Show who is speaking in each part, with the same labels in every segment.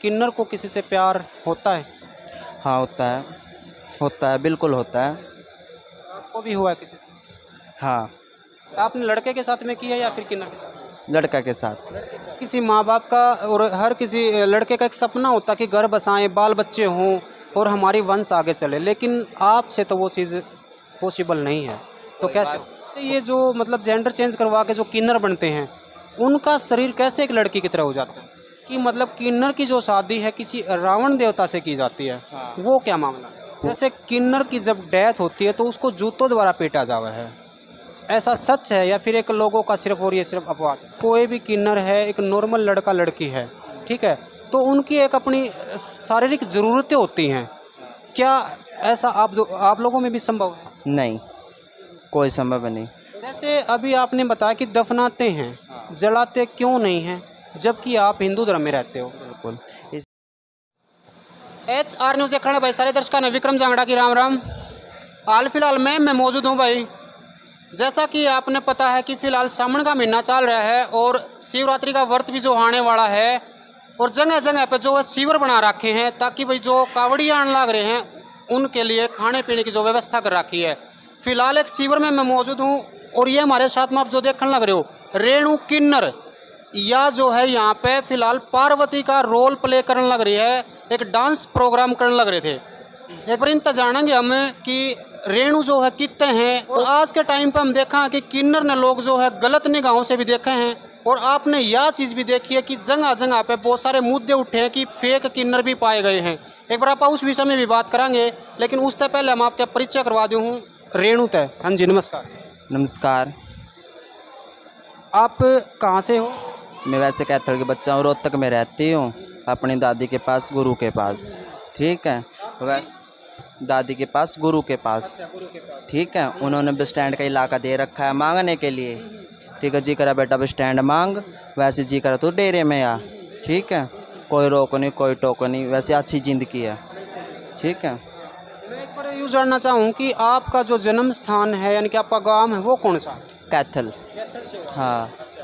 Speaker 1: किन्नर को किसी से प्यार होता है?
Speaker 2: हाँ होता है बिल्कुल होता है।
Speaker 1: आपको भी हुआ है किसी से?
Speaker 2: हाँ
Speaker 1: आपने लड़के के साथ में किया या फिर किन्नर के साथ?
Speaker 2: लड़का के साथ।
Speaker 1: किसी माँ बाप का और हर किसी लड़के का एक सपना होता है कि घर बसाएं, बाल बच्चे हों और हमारी वंश आगे चले, लेकिन आपसे तो वो चीज़ पॉसिबल नहीं है। तो कैसे ये जो मतलब जेंडर चेंज करवा के जो किन्नर बनते हैं, उनका शरीर कैसे एक लड़की की तरह हो जाता है? कि मतलब किन्नर की जो शादी है किसी रावण देवता से की जाती है,
Speaker 2: हाँ।
Speaker 1: वो क्या मामला है? जैसे किन्नर की जब डेथ होती है तो उसको जूतों द्वारा पीटा जावा है, ऐसा सच है या फिर एक लोगों का सिर्फ और ये सिर्फ अपवाद? कोई भी किन्नर है, एक नॉर्मल लड़का लड़की है, ठीक है, तो उनकी एक अपनी शारीरिक ज़रूरतें होती हैं, क्या ऐसा आप लोगों में भी संभव है?
Speaker 2: नहीं कोई संभव नहीं।
Speaker 1: जैसे अभी आपने बताया कि दफनाते हैं, जलाते क्यों नहीं हैं, जबकि आप हिंदू धर्म में रहते हो?
Speaker 2: बिल्कुल। इस
Speaker 1: HR न्यूज़ देखने वाले भाई सारे दर्शकों ने विक्रम जांगड़ा की राम राम। हाल फिलहाल में मैं मौजूद हूँ भाई, जैसा कि आपने पता है कि फ़िलहाल सावन का महीना चल रहा है और शिवरात्रि का व्रत भी जो आने वाला है, और जगह जगह पे जो है शिविर बना रखे हैं ताकि भाई जो कावड़ियाँ आने लग रहे हैं उनके लिए खाने पीने की जो व्यवस्था कर रखी है। फ़िलहाल एक शिविर में मैं मौजूद हूँ और ये हमारे साथ में आप जो देखने लग रहे हो रेणु किन्नर, या जो है यहाँ पे फ़िलहाल पार्वती का रोल प्ले करने लग रही है, एक डांस प्रोग्राम करने लग रहे थे। एक बार इनता जानेंगे हम कि रेणु जो है कितने हैं, और आज के टाइम पे हम देखा है कि किन्नर ने लोग जो है गलत निगाहों से भी देखे हैं, और आपने यह चीज़ भी देखी है कि जगह जगह पे बहुत सारे मुद्दे उठे हैं कि फेक किन्नर भी पाए गए हैं। एक बार आप उस विषय में भी बात करेंगे, लेकिन उससे पहले हम आपका परिचय करवा दूँ हूँ। रेणु तय, हाँ जी नमस्कार।
Speaker 2: नमस्कार।
Speaker 1: आप कहाँ से हो?
Speaker 2: मैं वैसे कैथल के बच्चा हूँ, रोहतक में रहती हूँ अपनी दादी के पास, गुरु के पास। ठीक है, वैसे दादी के पास, गुरु के पास।
Speaker 1: गुरु के पास।
Speaker 2: ठीक है, उन्होंने बस स्टैंड का इलाका दे रखा है मांगने के लिए। ठीक है, जी करा बेटा बस स्टैंड मांग, वैसे जी करा तो डेरे में आ। ठीक है, कोई रोक नहीं कोई टोक नहीं, वैसे अच्छी ज़िंदगी है। ठीक है।
Speaker 1: मैं एक बार यूँ जानना चाहूँ कि आपका जो जन्म स्थान है यानी कि आपका गांव है वो कौन सा है?
Speaker 2: कैथल। हाँ।
Speaker 1: अच्छा,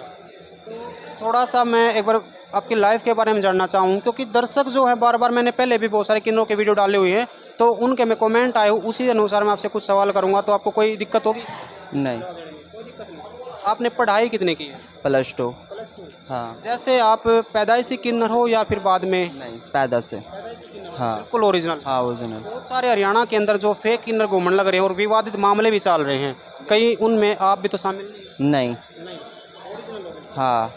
Speaker 1: तो थोड़ा सा मैं एक बार आपकी लाइफ के बारे में जानना चाहूँ, क्योंकि दर्शक जो है बार बार, मैंने पहले भी बहुत सारे किन्नरों के वीडियो डाले हुए हैं, तो उनके मैं कमेंट आए, उसी अनुसार मैं आपसे कुछ सवाल करूँगा, तो आपको कोई दिक्कत होगी?
Speaker 2: नहीं।
Speaker 1: कोई दिक्कत नहीं। आपने पढ़ाई कितने की है?
Speaker 2: +2।
Speaker 1: +2।
Speaker 2: हाँ।
Speaker 1: जैसे आप पैदाइशी किन्नर हो या फिर बाद में?
Speaker 2: नहीं, पैदा से। हाँ।
Speaker 1: बिल्कुल ओरिजिनल।
Speaker 2: हाँ ओरिजिनल।
Speaker 1: बहुत सारे हरियाणा के अंदर जो फेक किन्नर घूमने लग रहे हैं और विवादित मामले भी चल रहे हैं, कई उनमें आप भी तो शामिल
Speaker 2: नहीं।
Speaker 1: नहीं? ओरिजिनल।
Speaker 2: हाँ।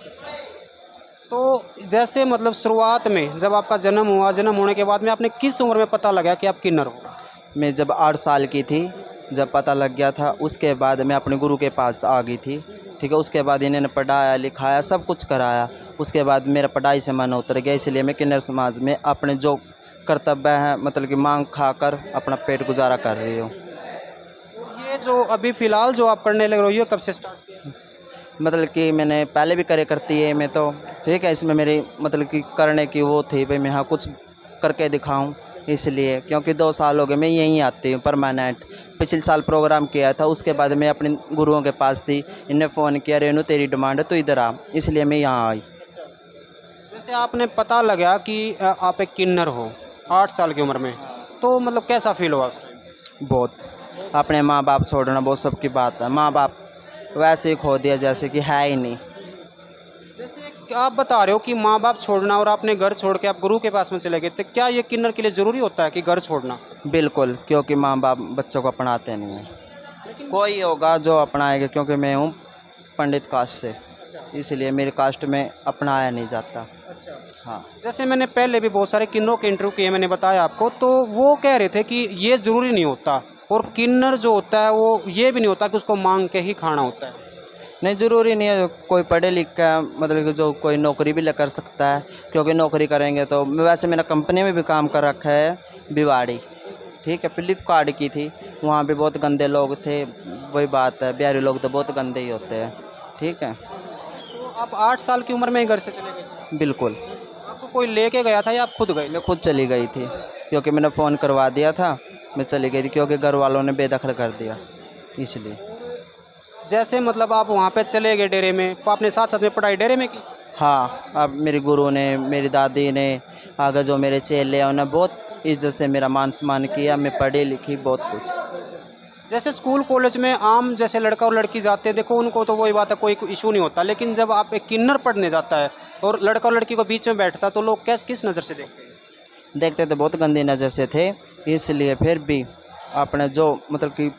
Speaker 1: तो जैसे मतलब शुरुआत में जब आपका जन्म हुआ, जन्म होने के बाद में आपने किस उम्र में पता लगा कि आप किन्नर हो?
Speaker 2: मैं जब 8 साल की थी, जब पता लग गया था, उसके बाद मैं अपने गुरु के पास आ गई थी। ठीक है, उसके बाद इन्होंने पढ़ाया लिखाया सब कुछ कराया, उसके बाद मेरा पढ़ाई से मन उतर गया, इसलिए मैं किन्नर समाज में अपने जो कर्तव्य है मतलब कि मांग खाकर अपना पेट गुजारा कर रही हूँ।
Speaker 1: और ये जो अभी फ़िलहाल जो आप करने लग रहे हो, ये कब से स्टार्ट किया?
Speaker 2: मतलब कि मैंने पहले भी करे करती है मैं तो। ठीक है, इसमें मेरी मतलब कि करने की वो थी भाई मैं हाँ कुछ करके दिखाऊं, इसलिए क्योंकि 2 साल हो गए मैं यहीं आती हूँ परमानेंट। पिछले साल प्रोग्राम किया था, उसके बाद मैं अपने गुरुओं के पास थी, इन्हें फ़ोन किया रेणु तेरी डिमांड है तो इधर आ, इसलिए मैं यहाँ आई।
Speaker 1: जैसे आपने पता लगा कि आप एक किन्नर हो 8 साल की उम्र में, तो मतलब कैसा फील हुआ उस टाइम?
Speaker 2: बहुत, अपने माँ बाप छोड़ना बहुत सबकी बात है, माँ बाप वैसे ही खो दिया जैसे कि है ही नहीं।
Speaker 1: जैसे आप बता रहे हो कि माँ बाप छोड़ना और आपने घर छोड़ के आप गुरु के पास में चले गए, तो क्या ये किन्नर के लिए ज़रूरी होता है कि घर छोड़ना?
Speaker 2: बिल्कुल, क्योंकि माँ बाप बच्चों को अपनाते नहीं हैं। कोई होगा जो अपनाएगा, क्योंकि मैं हूँ पंडित कास्ट से, इसलिए मेरी कास्ट में अपनाया नहीं जाता।
Speaker 1: अच्छा।
Speaker 2: हाँ।
Speaker 1: जैसे मैंने पहले भी बहुत सारे किन्नरों के इंटरव्यू किए, मैंने बताया आपको, तो वो कह रहे थे कि ये ज़रूरी नहीं होता, और किन्नर जो होता है वो ये भी नहीं होता कि उसको मांग के ही खाना होता है।
Speaker 2: नहीं, ज़रूरी नहीं है, कोई पढ़े लिख का मतलब कि जो कोई नौकरी भी कर सकता है, क्योंकि नौकरी करेंगे तो वैसे मैंने कंपनी में भी काम कर रखा है बिवाड़ी। ठीक है, फ्लिपकार्ट की थी, वहाँ भी बहुत गंदे लोग थे, वही बात है, बिहारी लोग तो बहुत गंदे ही होते हैं। ठीक है।
Speaker 1: तो आप 8 साल की उम्र में ही घर से चले गए?
Speaker 2: बिल्कुल।
Speaker 1: आपको कोई लेके गया था या आप खुद गए?
Speaker 2: मैं खुद चली गई थी, क्योंकि मैंने फ़ोन करवा दिया था, मैं चली गई थी, क्योंकि घर वालों ने बेदखल कर दिया इसलिए।
Speaker 1: जैसे मतलब आप वहाँ पे चले गए डेरे में, तो आपने साथ साथ में पढ़ाई डेरे में की?
Speaker 2: हाँ, अब मेरे गुरु ने, मेरी दादी ने, आगे जो मेरे चेले हैं उन्होंने बहुत इज्जत से मेरा मान सम्मान किया। मैं पढ़ी लिखी बहुत कुछ।
Speaker 1: जैसे स्कूल कॉलेज में आम जैसे लड़का और लड़की जाते हैं, देखो उनको तो वही बात है, कोई इशू नहीं होता, लेकिन जब आप एक किन्नर पढ़ने जाता है और लड़का और लड़की को बीच में बैठता है तो लोग किस नज़र से देखते हैं?
Speaker 2: देखते तो बहुत गंदी नज़र से थे, इसलिए फिर भी आपने जो मतलब कि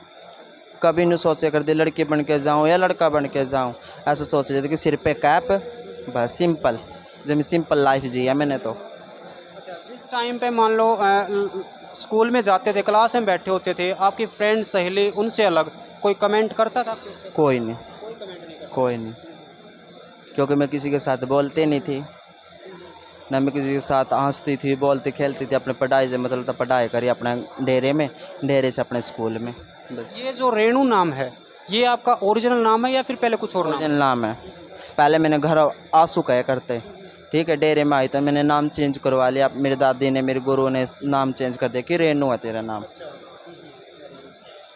Speaker 2: कभी नहीं सोचे कर दी लड़की बन के जाऊँ या लड़का बन के जाऊँ, ऐसा सोच रहे थे कि सिर पे कैप, बस सिंपल, जब सिंपल लाइफ जिया मैंने तो।
Speaker 1: अच्छा, जिस टाइम पे मान लो स्कूल में जाते थे, क्लास में बैठे होते थे, आपकी फ्रेंड सहेली उनसे अलग कोई कमेंट करता था आपके ऊपर?
Speaker 2: कोई नहीं,
Speaker 1: कोई कमेंट नहीं करता?
Speaker 2: कोई नहीं, क्योंकि मैं किसी के साथ बोलती नहीं थी, ना मैं किसी के साथ हंसती थी, बोलती खेलती थी। अपने पढ़ाई से मतलब तो पढ़ाई करी अपने डेरे में, डेरे से अपने स्कूल में, बस।
Speaker 1: ये जो रेणु नाम है, ये आपका ओरिजिनल नाम है या फिर पहले कुछ और नाम?
Speaker 2: ओरिजिनल नाम है। पहले मैंने घर आंसू कहे करते, ठीक है, डेरे में आई तो मैंने नाम चेंज करवा लिया। मेरी दादी ने, मेरे गुरु ने नाम चेंज कर दिया कि रेनू है तेरा नाम।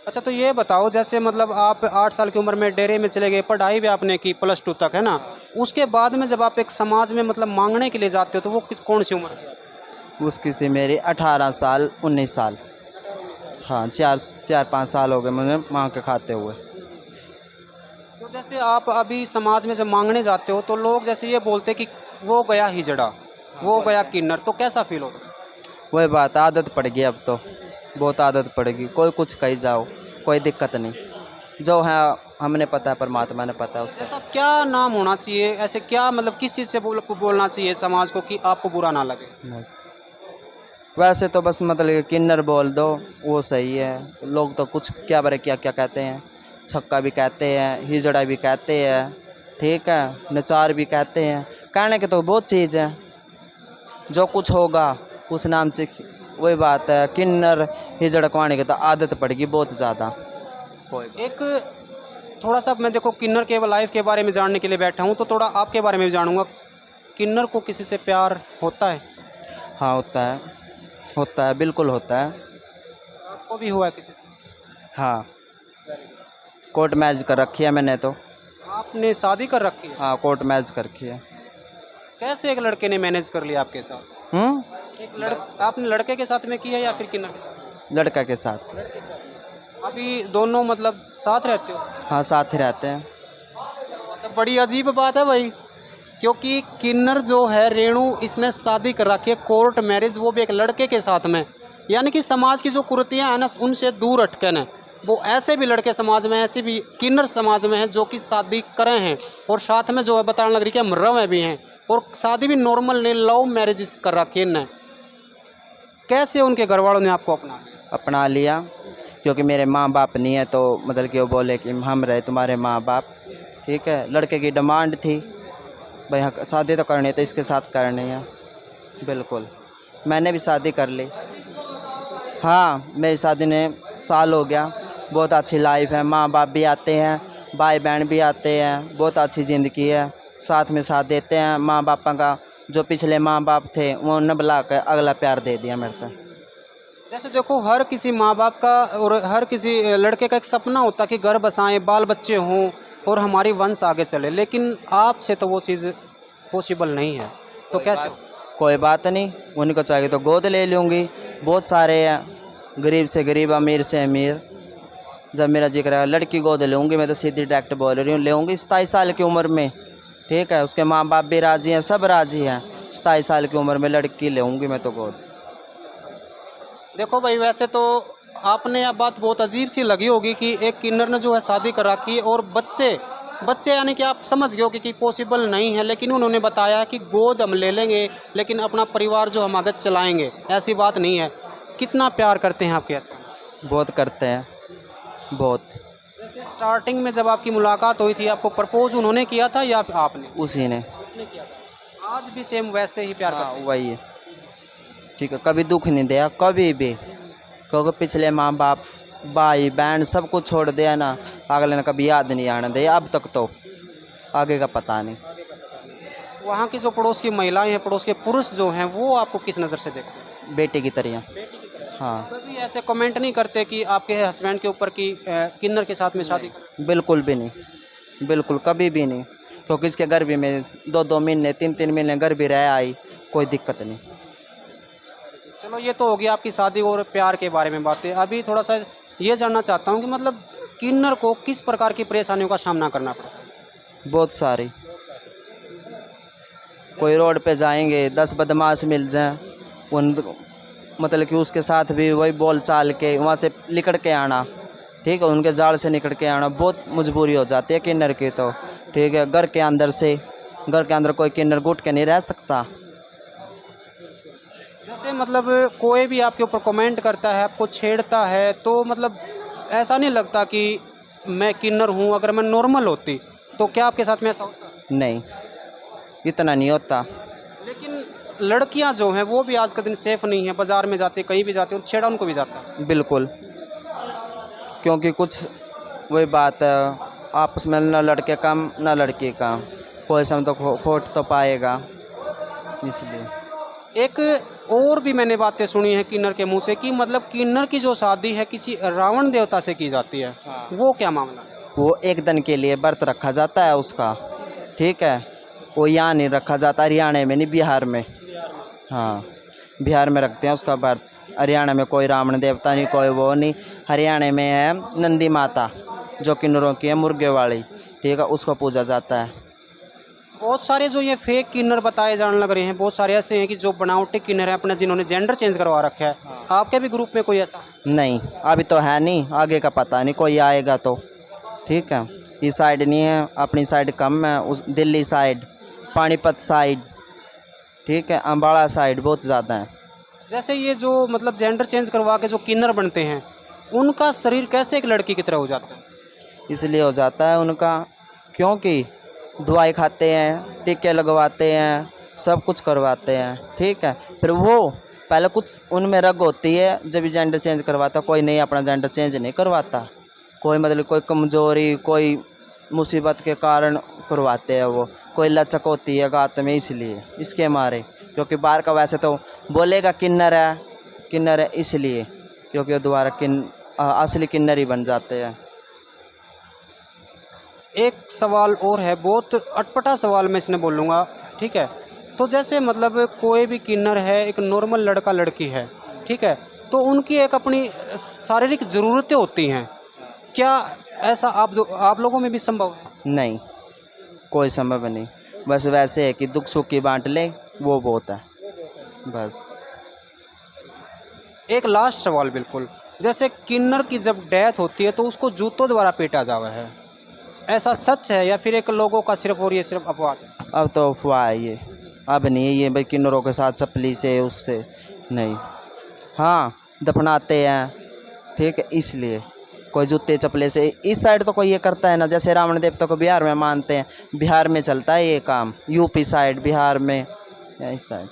Speaker 1: अच्छा, तो ये बताओ, जैसे मतलब आप 8 साल की उम्र में डेरे में चले गए, पढ़ाई भी आपने की +2 तक, है ना? उसके बाद में जब आप एक समाज में मतलब मांगने के लिए जाते हो तो वो कौन सी उम्र थी?
Speaker 2: उसकी थी मेरी 18 साल 19 साल। हाँ, 4-5 साल हो गए मुझे मांग के खाते हुए।
Speaker 1: तो जैसे आप अभी समाज में जब मांगने जाते हो तो लोग जैसे ये बोलते कि वो गया हिजड़ा, वो गया किन्नर, तो कैसा फील होता है?
Speaker 2: वही बात, आदत पड़ गई अब तो, बहुत आदत पड़ेगी। कोई कुछ कही जाओ, कोई दिक्कत नहीं, जो है हमने पता है, परमात्मा ने पता है उसका।
Speaker 1: ऐसा क्या नाम होना चाहिए, ऐसे क्या मतलब किस चीज़ से बोलना चाहिए समाज को कि आपको बुरा ना लगे?
Speaker 2: बस वैसे तो बस मतलब किन्नर बोल दो, वो सही है। लोग तो कुछ क्या बड़े क्या क्या कहते हैं, छक्का भी कहते हैं, हिजड़ा भी कहते हैं, ठीक है, नचार भी कहते हैं। कहने के तो बहुत चीज़ है, जो कुछ होगा उस नाम से। वही बात है, किन्नर हिजड़ा कहने की तो आदत पड़ेगी बहुत ज़्यादा।
Speaker 1: एक थोड़ा सा मैं देखो किन्नर के लाइफ के बारे में जानने के लिए बैठा हूँ, तो थोड़ा आपके बारे में भी जानूंगा। किन्नर को किसी से प्यार होता है?
Speaker 2: हाँ, होता है, बिल्कुल होता है।
Speaker 1: आपको भी हुआ है किसी से?
Speaker 2: हाँ, कोर्ट मैरिज कर रखी है मैंने तो।
Speaker 1: आपने शादी कर रखी है?
Speaker 2: हाँ, कोर्ट मैरिज कर रखी है।
Speaker 1: कैसे एक लड़के ने मैनेज कर लिया आपके साथ? आपने लड़के के साथ में किया या फिर किन्नर के साथ?
Speaker 2: लड़का के साथ।
Speaker 1: लड़के के साथ। अभी दोनों मतलब साथ रहते हो?
Speaker 2: हाँ, साथ ही रहते हैं।
Speaker 1: तो बड़ी अजीब बात है भाई, क्योंकि किन्नर जो है रेणु, इसने शादी कर रखी है, कोर्ट मैरिज, वो भी एक लड़के के साथ में। यानी कि समाज की जो कुरीतियाँ हैं ना, उनसे दूर अटकन है। वो ऐसे भी लड़के समाज में हैं, ऐसे भी किन्नर समाज में हैं जो कि शादी करे हैं और साथ में जो है बताने लग रही कि हम रवे भी हैं, और शादी भी नॉर्मल नहीं, लव मैरिज कर रखी है इनने। कैसे उनके घर वालों ने आपको
Speaker 2: अपना लिया? क्योंकि मेरे माँ बाप नहीं है, तो मतलब कि वो बोले कि हम रहे तुम्हारे माँ बाप, ठीक है। लड़के की डिमांड थी भाई, हाँ शादी तो करनी है तो इसके साथ करनी है, बिल्कुल। मैंने भी शादी कर ली। हाँ, मेरी शादी ने साल हो गया, बहुत अच्छी लाइफ है, माँ बाप भी आते हैं, भाई बहन भी आते हैं, बहुत अच्छी ज़िंदगी है, साथ में साथ देते हैं। माँ बापा का जो पिछले माँ बाप थे वो उन्हें बुला कर अगला प्यार दे दिया मेरे को।
Speaker 1: जैसे देखो, हर किसी माँ बाप का और हर किसी लड़के का एक सपना होता कि घर बसाएं, बाल बच्चे हों और हमारी वंश आगे चले, लेकिन आपसे तो वो चीज़ पॉसिबल नहीं है, तो कैसे?
Speaker 2: कोई बात नहीं, उनको चाहिए तो गोद ले लूँगी, बहुत सारे हैं, गरीब से गरीब, अमीर से अमीर। जब मेरा जिक्र है लड़की गोद लूँगी, मैं तो सीधी डायरेक्ट बोल रही हूँ, लेूँगी 27 साल की उम्र में, ठीक है। उसके माँ बाप भी राज़ी हैं, सब राज़ी हैं, 27 साल की उम्र में लड़की लेूँगी मैं तो गोद।
Speaker 1: देखो भाई, वैसे तो आपने यह बात बहुत अजीब सी लगी होगी कि एक किन्नर ने जो है शादी कर रखी है और बच्चे यानी कि आप समझ गए हो कि पॉसिबल नहीं है, लेकिन उन्होंने बताया कि गोद हम ले लेंगे लेकिन अपना परिवार जो हम आगे चलाएंगे, ऐसी बात नहीं है। कितना प्यार करते हैं आपके ऐसे?
Speaker 2: बहुत करते हैं, बहुत।
Speaker 1: जैसे स्टार्टिंग में जब आपकी मुलाकात हुई थी, आपको प्रपोज उन्होंने किया था या आपने?
Speaker 2: उसी ने।
Speaker 1: उसने किया था। आज भी सेम वैसे ही प्यार करते हैं?
Speaker 2: वही है, ठीक है, कभी दुख नहीं दिया, कभी भी। क्योंकि पिछले माँ बाप, भाई बहन सब कुछ छोड़ दिया ना, अगले ने कभी याद नहीं आने दिया अब तक, तो आगे का पता नहीं।
Speaker 1: वहाँ की जो पड़ोस की महिलाएं हैं, पड़ोस के पुरुष जो हैं, वो आपको किस नज़र से देखते हैं?
Speaker 2: बेटे की तरह।
Speaker 1: बेटी की तरह।
Speaker 2: हाँ।
Speaker 1: कभी ऐसे कमेंट नहीं करते कि आपके हस्बैंड के ऊपर कि किन्नर के साथ में शादी करें?
Speaker 2: बिल्कुल भी नहीं, बिल्कुल कभी भी नहीं, क्योंकि इसके घर भी में 2-2 महीने 3-3 महीने घर भी रह आई, कोई दिक्कत नहीं।
Speaker 1: चलो ये तो हो गया आपकी शादी और प्यार के बारे में बातें। अभी थोड़ा सा ये जानना चाहता हूँ कि मतलब किन्नर को किस प्रकार की परेशानियों का सामना करना पड़ता है?
Speaker 2: बहुत सारी, कोई रोड पे जाएंगे 10 बदमाश मिल जाएं, उन मतलब कि उसके साथ भी वही बोल चाल के वहाँ से निकल के आना, ठीक है, उनके जाल से निकल के आना, बहुत मजबूरी हो जाती है किन्नर की तो, ठीक है। घर के अंदर कोई किन्नर घुट के नहीं रह सकता।
Speaker 1: जैसे मतलब कोई भी आपके ऊपर कमेंट करता है, आपको छेड़ता है, तो मतलब ऐसा नहीं लगता कि मैं किन्नर हूँ? अगर मैं नॉर्मल होती तो क्या आपके साथ में ऐसा होता?
Speaker 2: नहीं, इतना नहीं होता।
Speaker 1: लेकिन लड़कियां जो हैं वो भी आज के दिन सेफ नहीं है, बाजार में जाते कहीं भी जाते और छेड़ा उनको भी जाता है।
Speaker 2: बिल्कुल, क्योंकि कुछ वही बात है, आपस में ना लड़के कम ना लड़की कम, कोई सम तो खोट तो पाएगा, इसलिए।
Speaker 1: एक और भी मैंने बातें सुनी है किन्नर के मुंह से कि मतलब किन्नर की जो शादी है किसी रावण देवता से की जाती है।
Speaker 2: हाँ।
Speaker 1: वो क्या मामला है?
Speaker 2: वो एक दिन के लिए व्रत रखा जाता है उसका, ठीक है। वो यहाँ नहीं रखा जाता, हरियाणा में नहीं, बिहार में। हाँ, बिहार में रखते हैं उसका व्रत। हरियाणा में कोई रावण देवता नहीं, कोई वो नहीं। हरियाणा में है नंदी माता, जो किन्नरों की है, मुर्गे वाली, ठीक है, उसको पूजा जाता है।
Speaker 1: बहुत सारे जो ये फेक किन्नर बताए जाने लग रहे हैं, बहुत सारे ऐसे हैं कि जो बनावटी किन्नर है अपना, जिन्होंने जेंडर चेंज करवा रखा है।
Speaker 2: हाँ।
Speaker 1: आपके भी ग्रुप में कोई ऐसा है?
Speaker 2: नहीं, अभी तो है नहीं, आगे का पता नहीं, कोई आएगा तो, ठीक है। इस साइड नहीं है, अपनी साइड कम है, उस दिल्ली साइड, पानीपत साइड, ठीक है, अम्बाड़ा साइड बहुत ज़्यादा है।
Speaker 1: जैसे ये जो मतलब जेंडर चेंज करवा के जो किन्नर बनते हैं, उनका शरीर कैसे एक लड़की की तरह हो जाता है?
Speaker 2: इसलिए हो जाता है उनका, क्योंकि दवाई खाते हैं, टीके लगवाते हैं, सब कुछ करवाते हैं, ठीक है। फिर वो पहले कुछ उनमें रग होती है, जब जेंडर चेंज करवाता, कोई नहीं अपना जेंडर चेंज नहीं करवाता, कोई मतलब कोई कमज़ोरी, कोई मुसीबत के कारण करवाते हैं वो, कोई लचक होती है गात में, इसलिए इसके मारे। क्योंकि बाहर का वैसे तो बोलेगा किन्नर है, इसलिए क्योंकि वो दोबारा असली किन्नर ही बन जाते हैं।
Speaker 1: एक सवाल और है, बहुत अटपटा सवाल मैं इसने बोलूँगा, ठीक है। तो जैसे मतलब कोई भी किन्नर है, एक नॉर्मल लड़का लड़की है, ठीक है, तो उनकी एक अपनी शारीरिक ज़रूरतें होती हैं, क्या ऐसा आप लोगों में भी संभव है?
Speaker 2: नहीं, कोई संभव नहीं, बस वैसे है कि दुख सुख की बांट ले, वो बहुत है बस।
Speaker 1: एक लास्ट सवाल बिल्कुल, जैसे किन्नर की जब डेथ होती है तो उसको जूतों द्वारा पीटा जावा है, ऐसा सच है या फिर एक लोगों का सिर्फ, और ये सिर्फ अपवाद है?
Speaker 2: अब तो अफवाह है ये, अब नहीं है ये भाई किन्नरों के साथ चपली से उससे नहीं। हाँ, दफनाते हैं, ठीक है, इसलिए कोई जूते चपले से इस साइड तो कोई ये करता है ना, जैसे रावण देवता को बिहार में मानते हैं, बिहार में चलता है ये काम, यूपी साइड, बिहार में या इस साइड।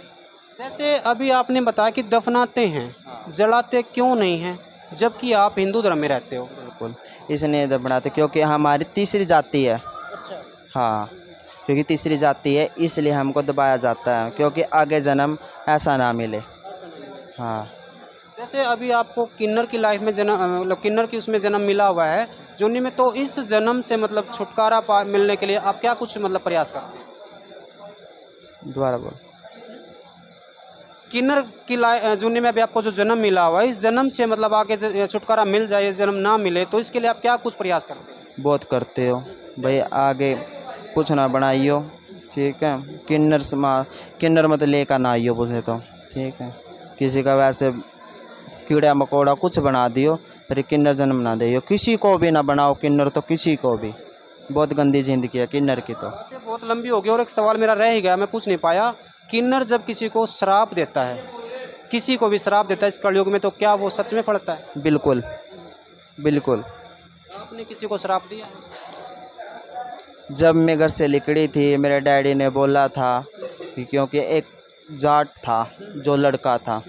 Speaker 1: जैसे अभी आपने बताया कि दफनाते हैं, जलाते क्यों नहीं हैं, जबकि आप हिंदू धर्म में रहते हो?
Speaker 2: बिल्कुल, इसलिए दफनाते क्योंकि हमारी तीसरी जाति है।
Speaker 1: अच्छा।
Speaker 2: हाँ, क्योंकि तीसरी जाति है, इसलिए हमको दबाया जाता है, क्योंकि आगे जन्म ऐसा ना मिले। हाँ।
Speaker 1: जैसे अभी आपको किन्नर की लाइफ में जन्म, मतलब किन्नर की उसमें जन्म मिला हुआ है जोनी में, तो इस जन्म से मतलब छुटकारा मिलने के लिए आप क्या कुछ मतलब प्रयास करते हैं?
Speaker 2: दोबारा बोल।
Speaker 1: किन्नर की जूनी में अभी आपको जो जन्म मिला हुआ है, इस जन्म से मतलब आगे छुटकारा मिल जाए, इस जन्म ना मिले, तो इसके लिए आप क्या कुछ प्रयास करते हैं?
Speaker 2: बहुत करते हो भाई, आगे कुछ ना बनाइयो, ठीक है। किन्नर मत लेकर ना आइयो मुझे तो, ठीक है। किसी का वैसे कीड़ा मकोड़ा कुछ बना दियो, फिर किन्नर जन्म ना दियो, किसी को भी ना बनाओ किन्नर, तो किसी को भी। बहुत गंदी जिंदगी है किन्नर की तो।
Speaker 1: बातें बहुत लंबी हो गई और एक सवाल मेरा रह ही गया, मैं पूछ नहीं पाया। किन्नर जब किसी को श्राप देता है, किसी को भी श्राप देता है इस कलयुग में, तो क्या वो सच में फलता है?
Speaker 2: बिल्कुल बिल्कुल।
Speaker 1: आपने किसी को श्राप दिया है?
Speaker 2: जब मैं घर से निकली थी, मेरे डैडी ने बोला था कि क्योंकि एक जाट था जो लड़का था,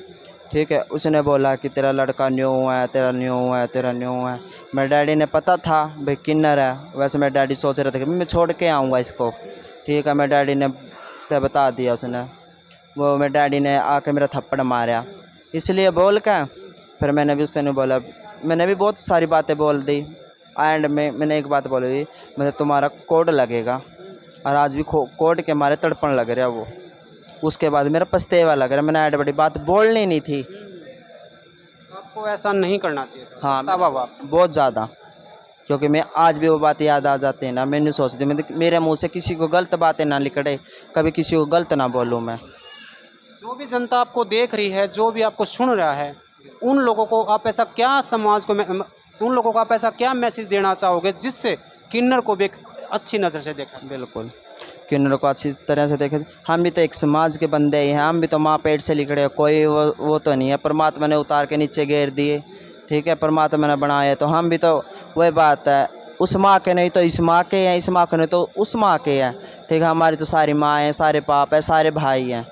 Speaker 2: ठीक है, उसने बोला कि तेरा लड़का न्यू है, तेरा न्यू है, तेरा न्यू है। मेरे डैडी ने पता था भाई किन्नर है, वैसे मेरे डैडी सोच रहे थे कि मैं छोड़ के आऊँगा इसको, ठीक है। मेरे डैडी ने तो बता दिया उसने, वो मेरे डैडी ने आके मेरा थप्पड़ मारा, इसलिए बोल के फिर मैंने भी उससे नहीं बोला, मैंने भी बहुत सारी बातें बोल दी, एंड में मैंने एक बात बोली, मतलब तुम्हारा कोड लगेगा, और आज भी कोड के मारे तड़पण लग रहा वो। उसके बाद मेरा पछतेवा लग रहा, मैंने ऐड बड़ी बात बोलनी नहीं थी।
Speaker 1: आपको ऐसा नहीं करना चाहिए था।
Speaker 2: हाँ,
Speaker 1: पछतावा हुआ।
Speaker 2: बहुत ज़्यादा, क्योंकि मैं आज भी वो बात याद आ जाती है ना, मैं नहीं सोचती, मेरे मुंह से किसी को गलत बातें ना निकले, कभी किसी को गलत ना बोलूँ मैं।
Speaker 1: जो भी जनता आपको देख रही है, जो भी आपको सुन रहा है, उन लोगों को आप ऐसा क्या समाज को उन लोगों को आप ऐसा क्या मैसेज देना चाहोगे जिससे किन्नर को भी एक अच्छी नज़र से देखा?
Speaker 2: बिल्कुल, किन्नर को अच्छी तरह से देखे। हम भी तो एक समाज के बंदे ही हैं, हम भी तो माँ पेट से लिखड़े हैं, कोई वो तो नहीं है। परमात्मा ने उतार के नीचे घेर दिए, ठीक है, परमात्मा ने बनाए, तो हम भी तो वही बात है, उस माँ के नहीं तो इस माँ के हैं, इस माँ के नहीं तो उस माँ के हैं, ठीक है। हमारी तो सारी माँ हैं, सारे पाप हैं, सारे भाई हैं,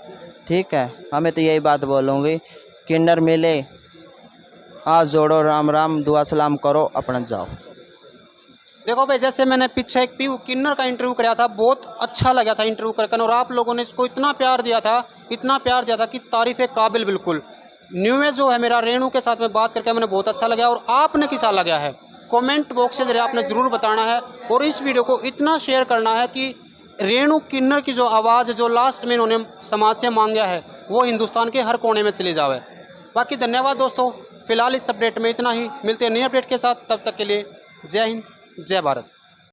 Speaker 2: ठीक है। हमें तो यही बात बोलूँगी, किन्नर मिले हाथ जोड़ो, राम राम दुआ सलाम करो, अपना जाओ।
Speaker 1: देखो भाई, जैसे मैंने पीछे एक पीयू किन्नर का इंटरव्यू कराया था, बहुत अच्छा लगा था इंटरव्यू करके, और आप लोगों ने इसको इतना प्यार दिया था, इतना प्यार दिया था कि तारीफ़ काबिल बिल्कुल। न्यू जो है मेरा, रेणु के साथ में बात करके मैंने बहुत अच्छा लगा, और आपने किसा लगा है कमेंट बॉक्स के जरिए आपने ज़रूर बताना है, और इस वीडियो को इतना शेयर करना है कि रेणु किन्नर की जो आवाज़ है, जो लास्ट में इन्होंने समाज से मांगा है, वो हिंदुस्तान के हर कोने में चली जावे। बाकी धन्यवाद दोस्तों, फिलहाल इस अपडेट में इतना ही, मिलते हैं नए अपडेट के साथ, तब तक के लिए जय हिंद, जय भारत।